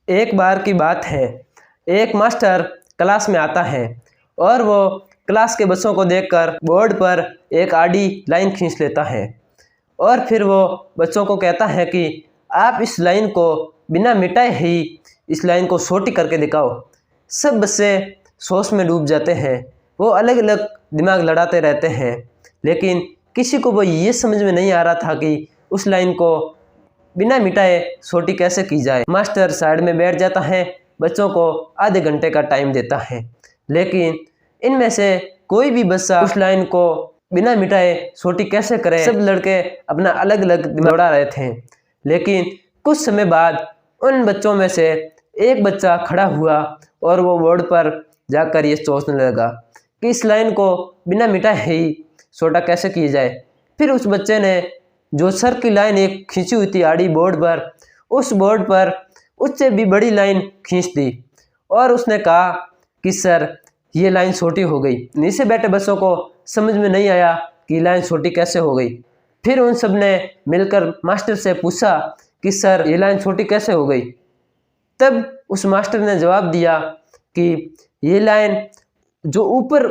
एक बार की बात है, एक मास्टर क्लास में आता है और वो क्लास के बच्चों को देखकर बोर्ड पर एक आड़ी लाइन खींच लेता है और फिर वो बच्चों को कहता है कि आप इस लाइन को बिना मिटाए ही इस लाइन को छोटी करके दिखाओ। सब बच्चे सोच में डूब जाते हैं, वो अलग अलग दिमाग लड़ाते रहते हैं, लेकिन किसी को वो ये समझ में नहीं आ रहा था कि उस लाइन को बिना मिटाए छोटी कैसे की जाए। मास्टर साइड में बैठ जाता है, बच्चों को आधे घंटे का टाइम देता है, लेकिन इनमें से कोई भी बच्चा उस लाइन को बिना मिटाए छोटी कैसे करे। सब लड़के अपना अलग अलग दौड़ा रहे थे, लेकिन कुछ समय बाद उन बच्चों में से एक बच्चा खड़ा हुआ और वो बोर्ड पर जाकर ये सोचने लगा कि इस लाइन को बिना मिटाए ही छोटा कैसे किया जाए। फिर उस बच्चे ने जो सर की लाइन एक खींची हुई थी आड़ी बोर्ड पर, उस बोर्ड पर उससे भी बड़ी लाइन खींच दी और उसने कहा कि सर ये लाइन छोटी हो गई। नीचे बैठे बच्चों को समझ में नहीं आया कि लाइन छोटी कैसे हो गई। फिर उन सब ने मिलकर मास्टर से पूछा कि सर ये लाइन छोटी कैसे हो गई। तब उस मास्टर ने जवाब दिया कि ये लाइन जो ऊपर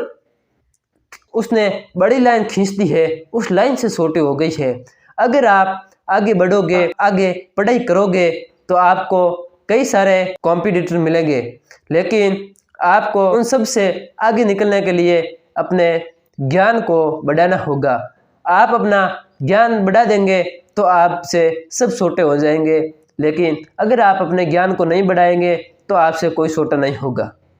उसने बड़ी लाइन खींच दी है उस लाइन से छोटी हो गई है। अगर आप आगे बढ़ोगे, आगे पढ़ाई करोगे तो आपको कई सारे कॉम्पिटिटर मिलेंगे, लेकिन आपको उन सब से आगे निकलने के लिए अपने ज्ञान को बढ़ाना होगा। आप अपना ज्ञान बढ़ा देंगे तो आपसे सब छोटे हो जाएंगे, लेकिन अगर आप अपने ज्ञान को नहीं बढ़ाएंगे तो आपसे कोई छोटा नहीं होगा।